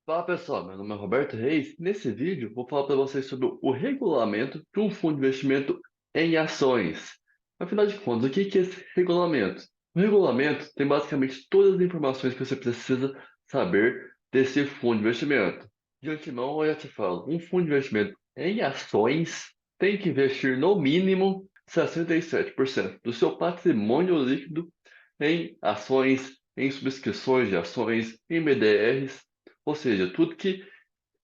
Fala pessoal, meu nome é Roberto Reis. Nesse vídeo, vou falar para vocês sobre o regulamento de um fundo de investimento em ações. Afinal de contas, o que é esse regulamento? O regulamento tem basicamente todas as informações que você precisa saber desse fundo de investimento. De antemão, eu já te falo, um fundo de investimento em ações tem que investir no mínimo 67% do seu patrimônio líquido em ações, em subscrições de ações, em BDRs, ou seja, tudo que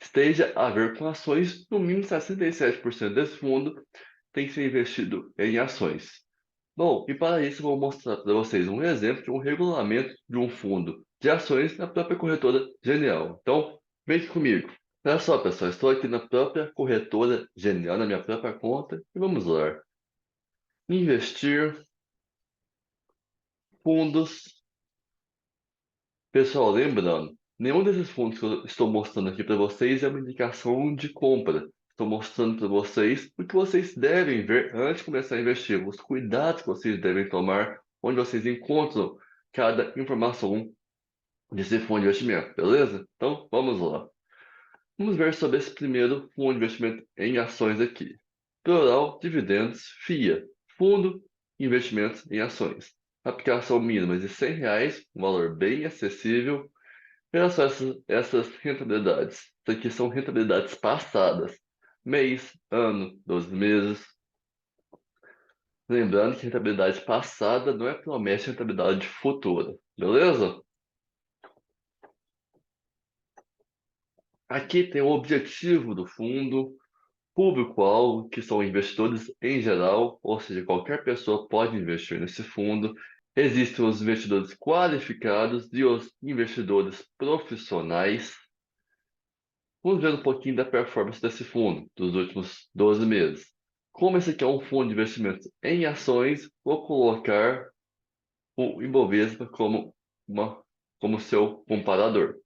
esteja a ver com ações, no mínimo 67% desse fundo tem que ser investido em ações. Bom, e para isso eu vou mostrar para vocês um exemplo de um regulamento de um fundo de ações na própria corretora Genial. Então, vem aqui comigo. Olha só, pessoal, estou aqui na própria corretora Genial, na minha própria conta, e vamos lá. Investir, fundos. Pessoal, lembrando, nenhum desses fundos que eu estou mostrando aqui para vocês é uma indicação de compra. Estou mostrando para vocês o que vocês devem ver antes de começar a investir, os cuidados que vocês devem tomar, onde vocês encontram cada informação desse fundo de investimento, beleza? Então, vamos lá. Vamos ver sobre esse primeiro fundo de investimento em ações aqui. Plural Dividendos FIA, Fundo de Investimentos em Ações. Aplicação mínima de R$ 100, um valor bem acessível. Olha só essas rentabilidades. Isso aqui são rentabilidades passadas. Mês, ano, 12 meses. Lembrando que rentabilidade passada não é promessa de rentabilidade futura. Beleza? Aqui tem o objetivo do fundo, público-alvo, que são investidores em geral, ou seja, qualquer pessoa pode investir nesse fundo. Existem os investidores qualificados e os investidores profissionais. Vamos ver um pouquinho da performance desse fundo dos últimos 12 meses. Como esse aqui é um fundo de investimento em ações, vou colocar o Ibovespa como seu comparador.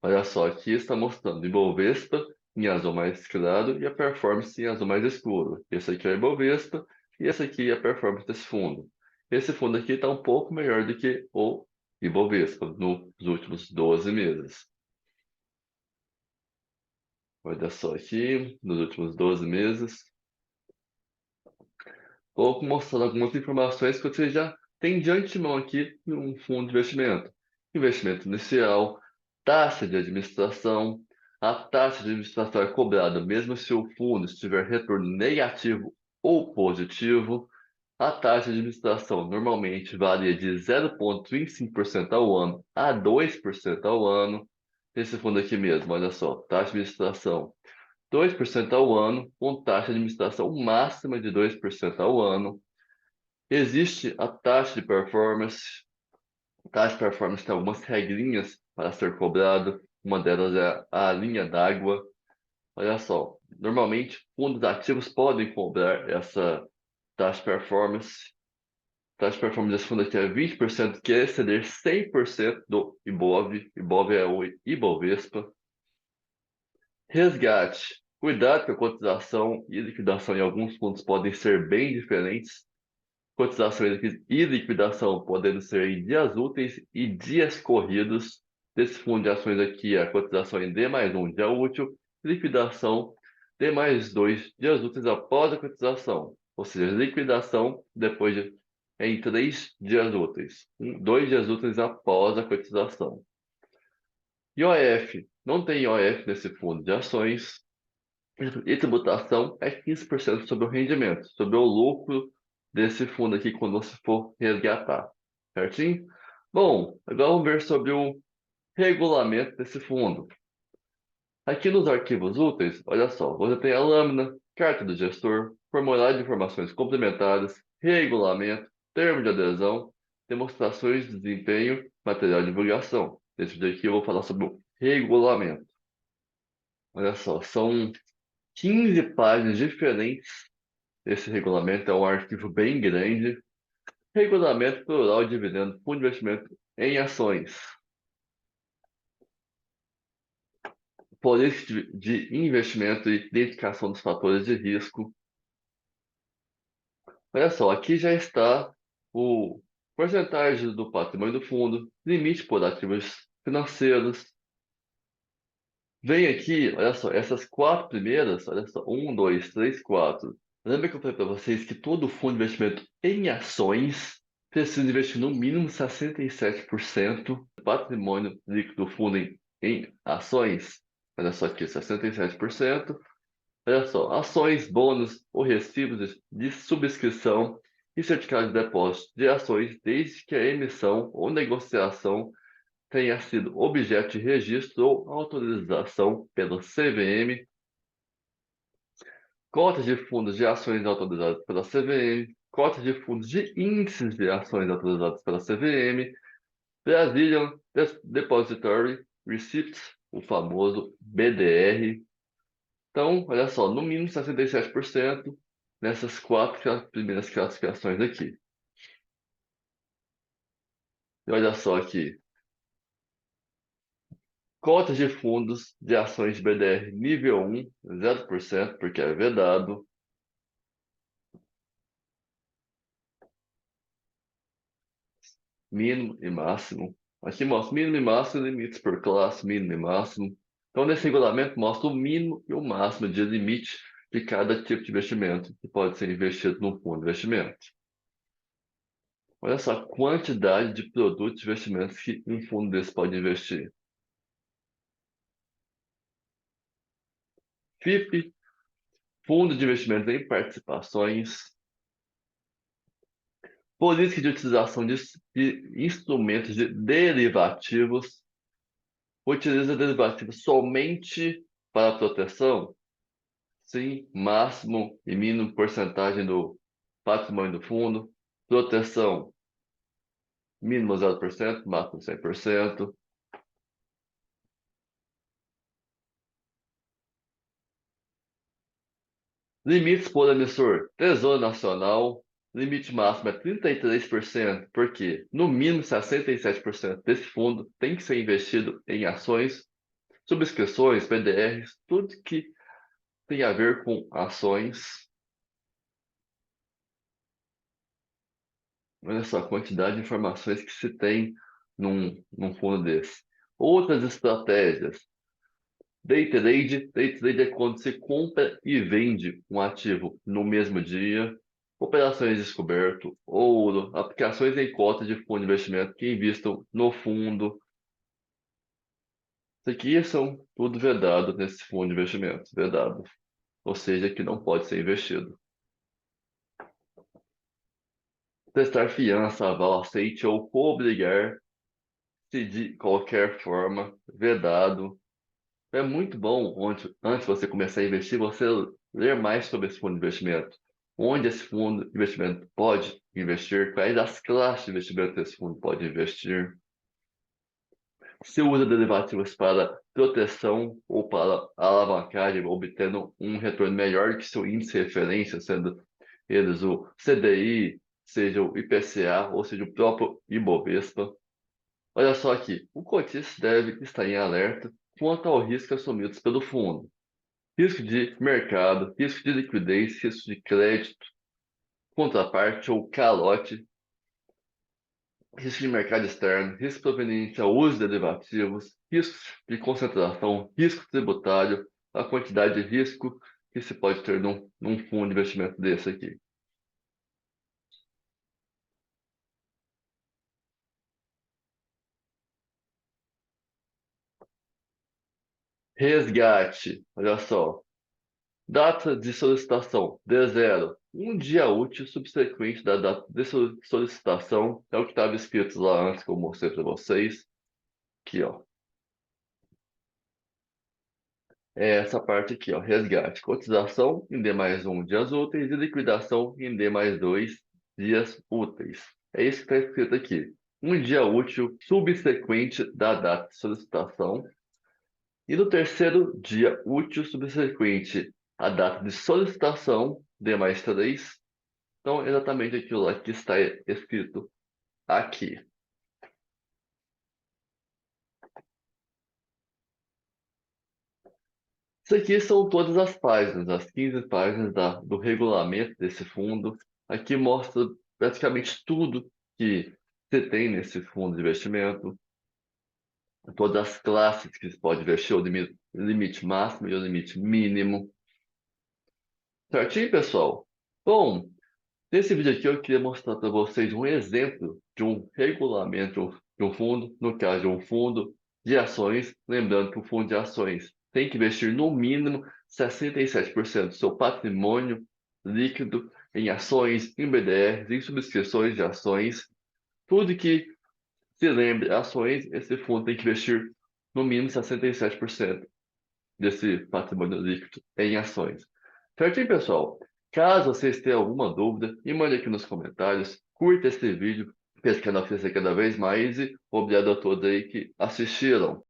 Olha só, aqui está mostrando o Ibovespa em azul mais claro e a performance em azul mais escuro. Esse aqui é o Ibovespa e esse aqui é a performance desse fundo. Esse fundo aqui está um pouco melhor do que o Ibovespa nos últimos 12 meses. Olha só aqui, nos últimos 12 meses. Vou mostrando algumas informações que você já tem de antemão aqui em um fundo de investimento. Investimento inicial, taxa de administração. A taxa de administração é cobrada mesmo se o fundo estiver retorno negativo ou positivo. A taxa de administração normalmente varia de 0,25% ao ano a 2% ao ano. Esse fundo aqui mesmo, olha só, taxa de administração 2% ao ano, com taxa de administração máxima de 2% ao ano. Existe a taxa de performance. A taxa de performance tem algumas regrinhas para ser cobrado. Uma delas é a linha d'água. Olha só, normalmente fundos ativos podem cobrar essa taxa de performance. A taxa de performance desse fundo aqui é 20%, que é exceder 100% do Ibov. Ibov é o Ibovespa. Resgate. Cuidado que a cotização e liquidação em alguns fundos podem ser bem diferentes. Cotização e liquidação podendo ser em dias úteis e dias corridos. Desse fundo de ações aqui, a cotização em D mais um dia útil, liquidação D mais dois dias úteis após a cotização. Ou seja, liquidação em 3 dias úteis. 2 dias úteis após a cotização. IOF. Não tem IOF nesse fundo de ações. E tributação é 15% sobre o rendimento, sobre o lucro desse fundo aqui quando você for resgatar. Certinho? Bom, agora vamos ver sobre o regulamento desse fundo. Aqui nos arquivos úteis, olha só, você tem a lâmina, carta do gestor, formulário de informações complementares, regulamento, termo de adesão, demonstrações de desempenho, material de divulgação. Nesse vídeo aqui eu vou falar sobre o regulamento. Olha só, são 15 páginas diferentes. Esse regulamento é um arquivo bem grande. Regulamento plural dividendo fundo de investimento em ações. Política de investimento e identificação dos fatores de risco. Olha só, aqui já está o porcentagem do patrimônio do fundo, limite por ativos financeiros, Vem aqui, olha só, essas quatro primeiras, olha só, um, dois, três, quatro. Lembra que eu falei para vocês que todo fundo de investimento em ações precisa investir no mínimo 67% do patrimônio líquido do fundo em ações? Olha só aqui, 67%. Olha só, ações, bônus ou recibos de subscrição e certificados de depósito de ações, desde que a emissão ou negociação tenha sido objeto de registro ou autorização pelo CVM, cotas de fundos de ações autorizadas pela CVM, cotas de fundos de índices de ações autorizadas pela CVM, Brazilian Depository Receipts, o famoso BDR. Então, olha só, no mínimo 67% nessas quatro primeiras classificações aqui. E olha só aqui, cotas de fundos de ações de BDR nível 1, 0%, porque é vedado. Mínimo e máximo. Aqui mostra mínimo e máximo, limites por classe, mínimo e máximo. Então, nesse regulamento, mostra o mínimo e o máximo de limite de cada tipo de investimento que pode ser investido no fundo de investimento. Olha só a quantidade de produtos de investimentos que um fundo desse pode investir. FIP, Fundo de Investimentos em Participações, Política de Utilização de Instrumentos de Derivativos, utiliza derivativos somente para proteção? Sim, máximo e mínimo porcentagem do patrimônio do fundo. Proteção, mínimo 0%, máximo 100%. Limites por emissor, Tesouro Nacional. Limite máximo é 33%, porque no mínimo 67% desse fundo tem que ser investido em ações, subscrições, PDRs, tudo que tem a ver com ações. Olha só a quantidade de informações que se tem num fundo desse. Outras estratégias. Day trade é quando você compra e vende um ativo no mesmo dia. Operações de descoberto, ouro, aplicações em cotas de fundo de investimento que investam no fundo. Isso aqui são tudo vedado nesse fundo de investimento, vedado. Ou seja, que não pode ser investido. Prestar fiança, aval, aceite ou coobrigar-se de qualquer forma, vedado. É muito bom, antes de você começar a investir, você ler mais sobre esse fundo de investimento. Onde esse fundo de investimento pode investir, quais as classes de investimento esse fundo pode investir. Se usa derivativos para proteção ou para alavancagem, obtendo um retorno melhor que seu índice de referência, sendo eles o CDI, seja o IPCA, ou seja o próprio Ibovespa. Olha só aqui, o cotista deve estar em alerta quanto ao risco assumido pelo fundo. Risco de mercado, risco de liquidez, risco de crédito, contraparte ou calote, risco de mercado externo, risco proveniente ao uso de derivativos, risco de concentração, risco tributário, a quantidade de risco que se pode ter num fundo de investimento desse aqui. Resgate, olha só. Data de solicitação, D0. Um dia útil subsequente da data de solicitação. É o que estava escrito lá antes que eu mostrei para vocês. Aqui, ó. É essa parte aqui, ó. Resgate. Cotização em D mais um dias úteis e liquidação em D mais dois dias úteis. É isso que está escrito aqui. Um dia útil subsequente da data de solicitação. E no terceiro dia útil subsequente à data de solicitação, D mais 3. Então, exatamente aquilo lá que está escrito aqui. Isso aqui são todas as páginas, as 15 páginas do regulamento desse fundo. Aqui mostra praticamente tudo que você tem nesse fundo de investimento. todas as classes que você pode investir, o limite máximo e o limite mínimo. Certinho, pessoal? Bom, nesse vídeo aqui eu queria mostrar para vocês um exemplo de um regulamento de um fundo, no caso de um fundo de ações, lembrando que o fundo de ações tem que investir no mínimo 67% do seu patrimônio líquido em ações, em BDRs, em subscrições de ações, tudo que se lembre ações, esse fundo tem que investir no mínimo 67% desse patrimônio líquido em ações. Certinho, pessoal? Caso vocês tenham alguma dúvida, me mande aqui nos comentários, curta esse vídeo, para esse canal crescer cada vez mais e obrigado a todos aí que assistiram.